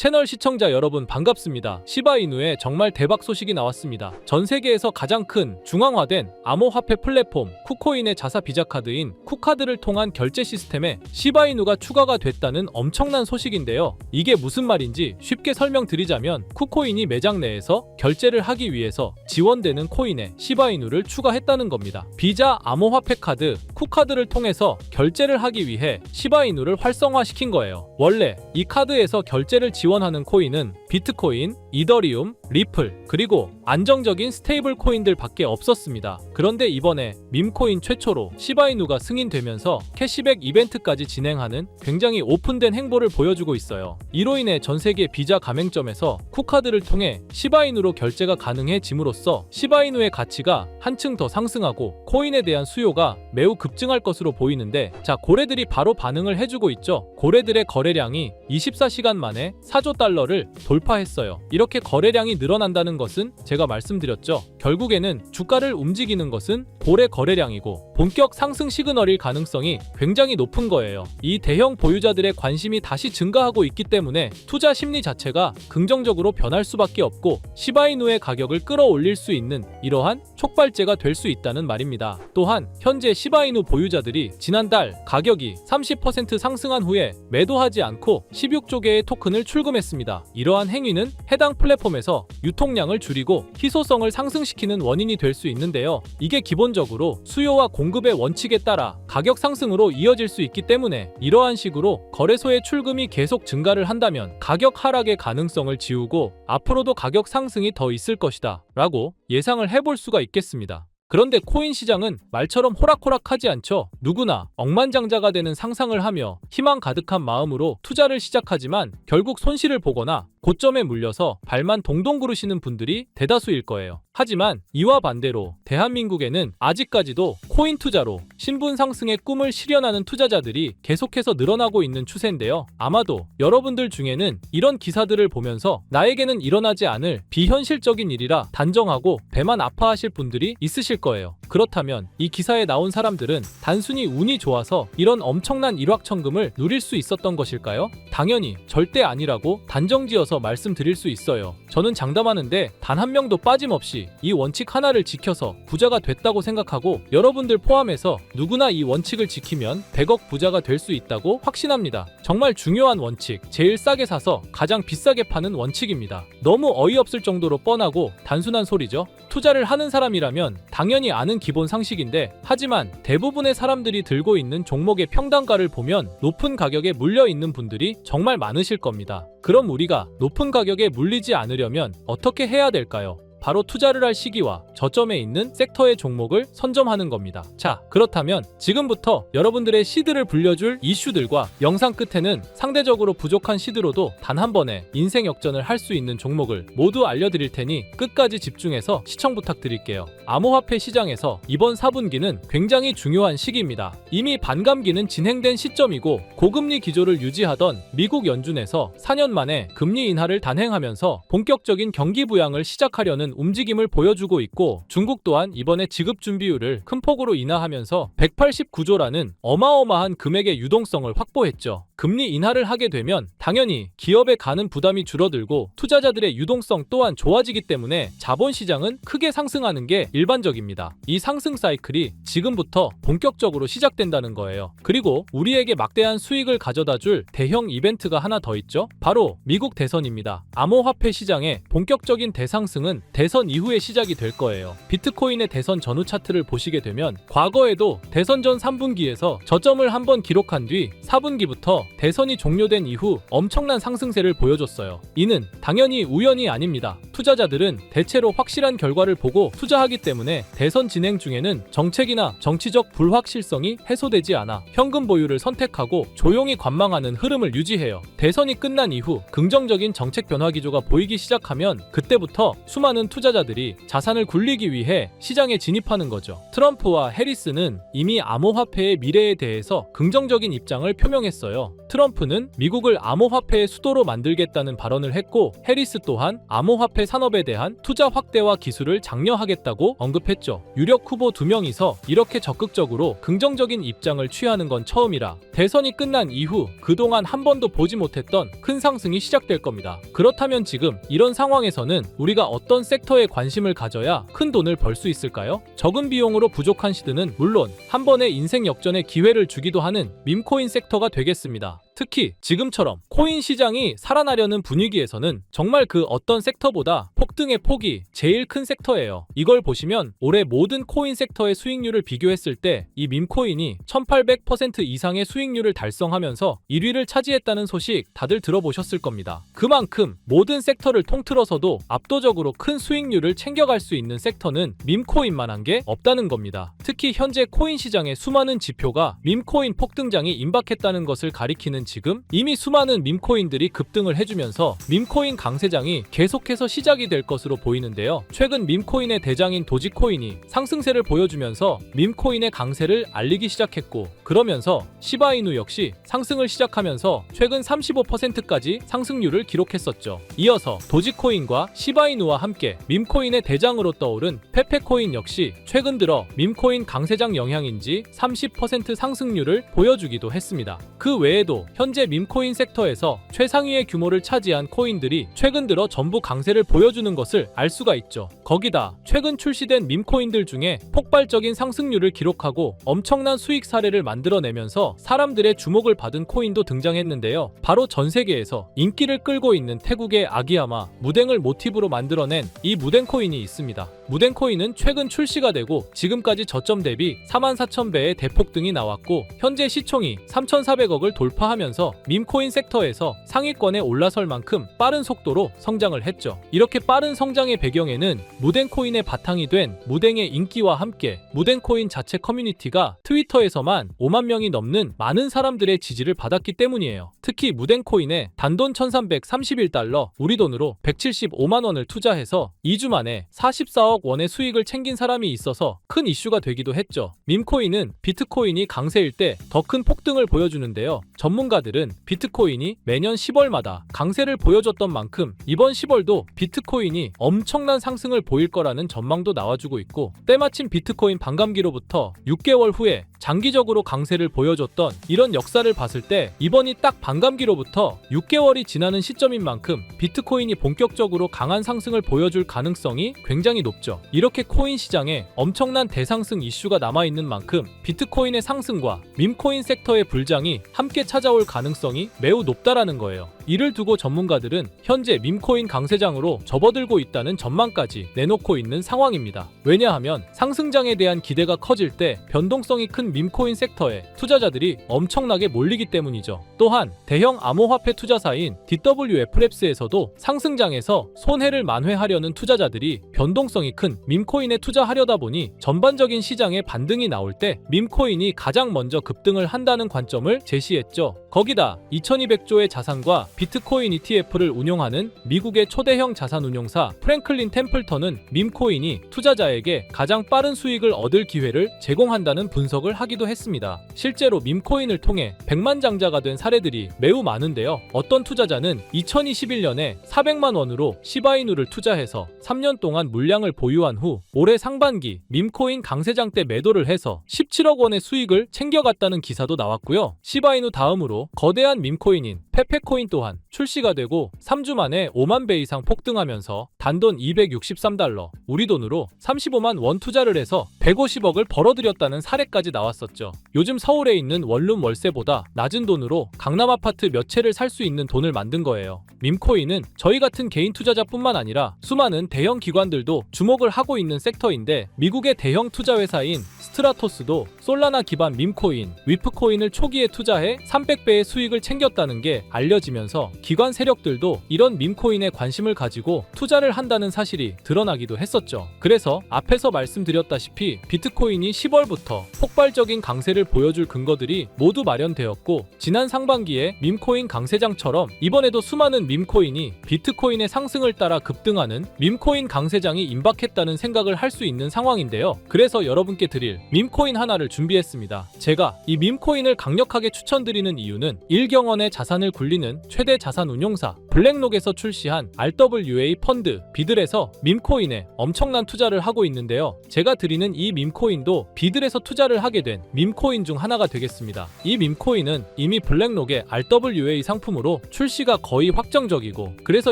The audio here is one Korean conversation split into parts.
채널 시청자 여러분 반갑습니다. 시바이누의 정말 대박 소식이 나왔습니다. 전 세계에서 가장 큰 중앙화된 암호화폐 플랫폼 쿠코인의 자사 비자카드인 쿠카드를 통한 결제 시스템에 시바이누가 추가가 됐다는 엄청난 소식인데요. 이게 무슨 말인지 쉽게 설명드리자면 쿠코인이 매장 내에서 결제를 하기 위해서 지원되는 코인에 시바이누를 추가했다는 겁니다. 비자 암호화폐 카드 쿠카드를 통해서 결제를 하기 위해 시바이누를 활성화시킨 거예요. 원래 이 카드에서 결제를 지원하는 코인은 비트코인, 이더리움, 리플, 그리고 안정적인 스테이블 코인들 밖에 없었습니다. 그런데 이번에 밈코인 최초로 시바이누가 승인되면서 캐시백 이벤트까지 진행하는 굉장히 오픈된 행보를 보여주고 있어요. 이로 인해 전세계 비자 가맹점에서 쿠카드를 통해 시바이누로 결제가 가능해짐으로써 시바이누의 가치가 한층 더 상승하고 코인에 대한 수요가 매우 급증할 것으로 보이는데, 자, 고래들이 바로 반응을 해주고 있죠. 고래들의 거래량이 24시간 만에 4조 달러를 돌파했어요. 이렇게 거래량이 늘어난다는 것은 제가 말씀드렸죠. 결국에는 주가를 움직이는 것은 고래 거래량이고 본격 상승 시그널일 가능성이 굉장히 높은 거예요. 이 대형 보유자들의 관심이 다시 증가하고 있기 때문에 투자 심리 자체가 긍정적으로 변할 수밖에 없고 시바이누의 가격을 끌어올릴 수 있는 이러한 촉발제가 될 수 있다는 말입니다. 또한 현재 시바이누 보유자들이 지난달 가격이 30% 상승한 후에 매도하지 않고 16조 개의 토큰을 출금했습니다. 이러한 행위는 해당 플랫폼에서 유통량을 줄이고 희소성을 상승시키는 원인이 될 수 있는데요. 이게 기본적으로 수요와 공급의 원칙에 따라 가격 상승으로 이어질 수 있기 때문에 이러한 식으로 거래소의 출금이 계속 증가를 한다면 가격 하락의 가능성을 지우고 앞으로도 가격 상승이 더 있을 것이다 라고 예상을 해볼 수가 있겠습니다. 그런데 코인 시장은 말처럼 호락호락하지 않죠. 누구나 억만장자가 되는 상상을 하며 희망 가득한 마음으로 투자를 시작하지만 결국 손실을 보거나 고점에 물려서 발만 동동 구르시는 분들이 대다수일 거예요. 하지만 이와 반대로 대한민국에는 아직까지도 코인 투자로 신분 상승의 꿈을 실현하는 투자자들이 계속해서 늘어나고 있는 추세인데요. 아마도 여러분들 중에는 이런 기사들을 보면서 나에게는 일어나지 않을 비현실적인 일이라 단정하고 배만 아파하실 분들이 있으실 거예요. 그렇다면 이 기사에 나온 사람들은 단순히 운이 좋아서 이런 엄청난 일확천금을 누릴 수 있었던 것일까요? 당연히 절대 아니라고 단정지어서 말씀드릴 수 있어요. 저는 장담하는데 단 한 명도 빠짐없이 이 원칙 하나를 지켜서 부자가 됐다고 생각하고 여러분들 포함해서 누구나 이 원칙을 지키면 100억 부자가 될 수 있다고 확신합니다. 정말 중요한 원칙, 제일 싸게 사서 가장 비싸게 파는 원칙입니다. 너무 어이없을 정도로 뻔하고 단순한 소리죠. 투자를 하는 사람이라면 당연히 아는 기본 상식인데, 하지만 대부분의 사람들이 들고 있는 종목의 평단가를 보면 높은 가격에 물려 있는 분들이 정말 많으실 겁니다. 그럼 우리가 높은 가격에 물리지 않으려면 어떻게 해야 될까요? 바로 투자를 할 시기와 저점에 있는 섹터의 종목을 선점하는 겁니다. 자, 그렇다면 지금부터 여러분들의 시드를 불려줄 이슈들과 영상 끝에는 상대적으로 부족한 시드로도 단 한 번에 인생 역전을 할 수 있는 종목을 모두 알려드릴 테니 끝까지 집중해서 시청 부탁드릴게요. 암호화폐 시장에서 이번 4분기는 굉장히 중요한 시기입니다. 이미 반감기는 진행된 시점이고 고금리 기조를 유지하던 미국 연준에서 4년 만에 금리 인하를 단행하면서 본격적인 경기 부양을 시작하려는 움직임을 보여주고 있고, 중국 또한 이번에 지급 준비율을 큰 폭으로 인하하면서 189조라는 어마어마한 금액의 유동성을 확보했죠. 금리 인하를 하게 되면 당연히 기업에 가는 부담이 줄어들고 투자자들의 유동성 또한 좋아지기 때문에 자본시장은 크게 상승하는 게 일반적입니다. 이 상승 사이클이 지금부터 본격적으로 시작된다는 거예요. 그리고 우리에게 막대한 수익을 가져다 줄 대형 이벤트가 하나 더 있죠. 바로 미국 대선입니다. 암호화폐 시장의 본격적인 대상승은 대선 이후에 시작이 될 거예요. 비트코인의 대선 전후 차트를 보시게 되면 과거에도 대선 전 3분기에서 저점을 한번 기록한 뒤 4분기부터 대선이 종료된 이후 엄청난 상승세를 보여줬어요. 이는 당연히 우연이 아닙니다. 투자자들은 대체로 확실한 결과를 보고 투자하기 때문에 대선 진행 중에는 정책이나 정치적 불확실성이 해소되지 않아 현금 보유를 선택하고 조용히 관망하는 흐름을 유지해요. 대선이 끝난 이후 긍정적인 정책 변화 기조가 보이기 시작하면 그때부터 수많은 투자자들이 자산을 굴리기 위해 시장에 진입하는 거죠. 트럼프와 해리스는 이미 암호화폐의 미래에 대해서 긍정적인 입장을 표명했어요. 트럼프는 미국을 암호화폐의 수도로 만들겠다는 발언을 했고, 해리스 또한 암호화폐 산업에 대한 투자 확대와 기술을 장려하겠다고 언급했죠. 유력 후보 두 명이서 이렇게 적극적으로 긍정적인 입장을 취하는 건 처음이라 대선이 끝난 이후 그동안 한 번도 보지 못했던 큰 상승이 시작될 겁니다. 그렇다면 지금 이런 상황에서는 우리가 어떤 섹터에 관심을 가져야 큰 돈을 벌 수 있을까요? 적은 비용으로 부족한 시드는 물론 한 번의 인생 역전의 기회를 주기도 하는 밈코인 섹터가 되겠습니다. 특히 지금처럼 코인 시장이 살아나려는 분위기에서는 정말 그 어떤 섹터보다 폭등의 폭이 제일 큰 섹터예요. 이걸 보시면 올해 모든 코인 섹터의 수익률을 비교했을 때 이 밈코인이 1800% 이상의 수익률을 달성하면서 1위를 차지했다는 소식 다들 들어보셨을 겁니다. 그만큼 모든 섹터를 통틀어서도 압도적으로 큰 수익률을 챙겨갈 수 있는 섹터는 밈코인만한 게 없다는 겁니다. 특히 현재 코인 시장의 수많은 지표가 밈코인 폭등장이 임박했다는 것을 가리키는 지금 이미 수많은 밈코인들이 급등을 해주면서 밈코인 강세장이 계속해서 시작이 될 것으로 보이는데요. 최근 밈코인의 대장인 도지코인이 상승세를 보여주면서 밈코인의 강세를 알리기 시작했고, 그러면서 시바이누 역시 상승을 시작하면서 최근 35%까지 상승률을 기록했었죠. 이어서 도지코인과 시바이누와 함께 밈코인의 대장으로 떠오른 페페코인 역시 최근 들어 밈코인 강세장 영향인지 30% 상승률을 보여주기도 했습니다. 그 외에도 현재 밈코인 섹터에서 최상위의 규모를 차지한 코인들이 최근 들어 전부 강세를 보여주는 것을 알 수가 있죠. 거기다 최근 출시된 밈코인들 중에 폭발적인 상승률을 기록하고 엄청난 수익 사례를 만들어내면서 사람들의 주목을 받은 코인도 등장했는데요. 바로 전 세계에서 인기를 끌고 있는 태국의 아기야마 무댕을 모티브로 만들어낸 이 무댕 코인이 있습니다. 무댕 코인은 최근 출시가 되고 지금까지 저점 대비 44,000배의 대폭등이 나왔고, 현재 시총이 3,400억을 돌파하면서 밈코인 섹터에서 상위권에 올라설 만큼 빠른 속도로 성장을 했죠. 이렇게 빠른 성장의 배경에는 무댕 코인의 바탕이 된 무댕의 인기와 함께 무댕 코인 자체 커뮤니티가 트위터에서만 5만 명이 넘는 많은 사람들의 지지를 받았기 때문이에요. 특히 무댕 코인에 단돈 1,331달러, 우리 돈으로 175만 원을 투자해서 2주 만에 44억 원의 수익을 챙긴 사람이 있어서 큰 이슈가 되기도 했죠. 밈코인은 비트코인이 강세일 때 더 큰 폭등을 보여주는데요. 전문가들은 비트코인이 매년 10월마다 강세를 보여줬던 만큼 이번 10월도 비트코인이 엄청난 상승을 보일 거라는 전망도 나와주고 있고, 때마침 비트코인 반감기로부터 6개월 후에 장기적으로 강세를 보여줬던 이런 역사를 봤을 때 이번이 딱 반감기로부터 6개월이 지나는 시점인 만큼 비트코인이 본격적으로 강한 상승을 보여줄 가능성이 굉장히 높죠. 이렇게 코인 시장에 엄청난 대상승 이슈가 남아있는 만큼 비트코인의 상승과 밈코인 섹터의 불장이 함께 찾아올 가능성이 매우 높다라는 거예요. 이를 두고 전문가들은 현재 밈코인 강세장으로 접어들고 있다는 전망까지 내놓고 있는 상황입니다. 왜냐하면 상승장에 대한 기대가 커질 때 변동성이 큰 밈코인 섹터에 투자자들이 엄청나게 몰리기 때문이죠. 또한 대형 암호화폐 투자사인 DWF랩스에서도 상승장에서 손해를 만회하려는 투자자들이 변동성이 큰 밈코인에 투자하려다 보니 전반적인 시장에 반등이 나올 때 밈코인이 가장 먼저 급등을 한다는 관점을 제시했죠. 거기다 2200조의 자산과 비트코인 ETF를 운용하는 미국의 초대형 자산운용사 프랭클린 템플턴은 밈코인이 투자자에게 가장 빠른 수익을 얻을 기회를 제공한다는 분석을 하기도 했습니다. 실제로 밈코인을 통해 백만장자가 된 사례들이 매우 많은데요. 어떤 투자자는 2021년에 400만 원으로 시바이누를 투자해서 3년 동안 물량을 보유한 후 올해 상반기 밈코인 강세장 때 매도를 해서 17억 원의 수익을 챙겨갔다는 기사도 나왔고요. 시바이누 다음으로 거대한 밈코인인 페페코인 또한 출시가 되고 3주 만에 5만 배 이상 폭등하면서 단돈 263달러, 우리 돈으로 35만 원 투자를 해서 150억을 벌어들였다는 사례까지 나왔었죠. 요즘 서울에 있는 원룸 월세보다 낮은 돈으로 강남 아파트 몇 채를 살 수 있는 돈을 만든 거예요. 밈코인은 저희 같은 개인 투자자뿐만 아니라 수많은 대형 기관들도 주목을 하고 있는 섹터인데, 미국의 대형 투자 회사인 스트라토스도 솔라나 기반 밈코인, 위프코인을 초기에 투자해 300배의 수익을 챙겼다는 게 사람들에게 알려지면서 기관 세력들도 이런 밈코인에 관심을 가지고 투자를 한다는 사실이 드러나기도 했었죠. 그래서 앞에서 말씀드렸다시피 비트코인이 10월부터 폭발적인 강세를 보여줄 근거들이 모두 마련되었고, 지난 상반기에 밈코인 강세장처럼 이번에도 수많은 밈코인이 비트코인의 상승을 따라 급등하는 밈코인 강세장이 임박했다는 생각을 할 수 있는 상황인데요. 그래서 여러분께 드릴 밈코인 하나를 준비했습니다. 제가 이 밈코인을 강력하게 추천드리는 이유는 일경원의 자산을 굴리는 최대 자산 운용사 블랙록에서 출시한 RWA 펀드 비들에서 밈코인에 엄청난 투자를 하고 있는데요. 제가 드리는 이 밈코인도 비들에서 투자를 하게 된 밈코인 중 하나가 되겠습니다. 이 밈코인은 이미 블랙록의 RWA 상품으로 출시가 거의 확정적이고, 그래서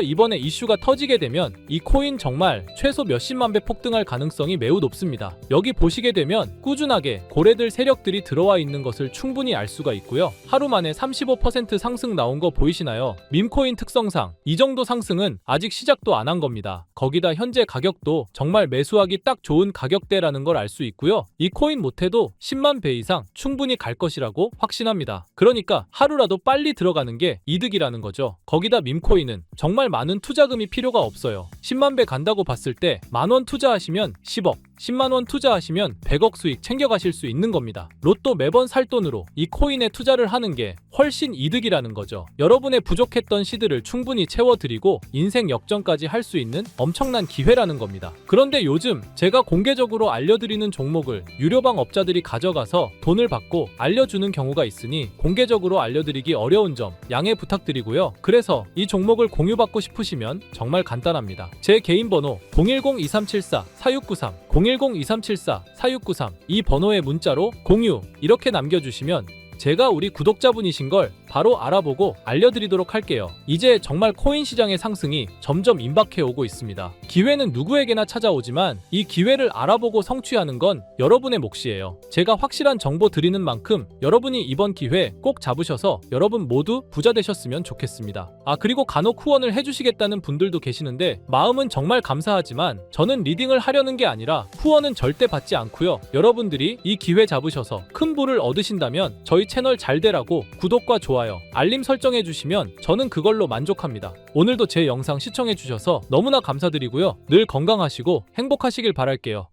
이번에 이슈가 터지게 되면 이 코인 정말 최소 몇십만 배 폭등할 가능성이 매우 높습니다. 여기 보시게 되면 꾸준하게 고래들 세력들이 들어와 있는 것을 충분히 알 수가 있고요. 하루 만에 35% 상승 나온 거 보이시나요? 밈코인 특성상 이 정도 상승은 아직 시작도 안 한 겁니다. 거기다 현재 가격도 정말 매수하기 딱 좋은 가격대라는 걸 알 수 있고요. 이 코인 못해도 10만 배 이상 충분히 갈 것이라고 확신합니다. 그러니까 하루라도 빨리 들어가는 게 이득이라는 거죠. 거기다 밈코인은 정말 많은 투자금이 필요가 없어요. 10만 배 간다고 봤을 때 10,000원 투자하시면 10억, 10만 원 투자하시면 100억 수익 챙겨가실 수 있는 겁니다. 로또 매번 살 돈으로 이 코인에 투자를 하는 게 훨씬 이득이라는 거죠. 여러분의 부족했던 시드를 충분히 채워드리고 인생 역전까지 할 수 있는 엄청난 기회라는 겁니다. 그런데 요즘 제가 공개적으로 알려드리는 종목을 유료방 업자들이 가져가서 돈을 받고 알려주는 경우가 있으니 공개적으로 알려드리기 어려운 점 양해 부탁드리고요. 그래서 이 종목을 공유받고 싶으시면 정말 간단합니다. 제 개인 번호 010-2374-4693 010-2374-4693 이 번호에 문자로 공유 이렇게 남겨주시면 제가 우리 구독자분이신 걸 바로 알아보고 알려드리도록 할게요. 이제 정말 코인 시장의 상승이 점점 임박해 오고 있습니다. 기회는 누구에게나 찾아오지만 이 기회를 알아보고 성취하는 건 여러분의 몫이에요. 제가 확실한 정보 드리는 만큼 여러분이 이번 기회 꼭 잡으셔서 여러분 모두 부자 되셨으면 좋겠습니다. 그리고 간혹 후원을 해주시겠다는 분들도 계시는데 마음은 정말 감사하지만 저는 리딩을 하려는 게 아니라 후원은 절대 받지 않고요. 여러분들이 이 기회 잡으셔서 큰 부를 얻으신다면 저희 채널 잘 되라고 구독과 좋아요, 알림 설정해 주시면 저는 그걸로 만족합니다. 오늘도 제 영상 시청해 주셔서 너무나 감사드리고요. 늘 건강하시고 행복하시길 바랄게요.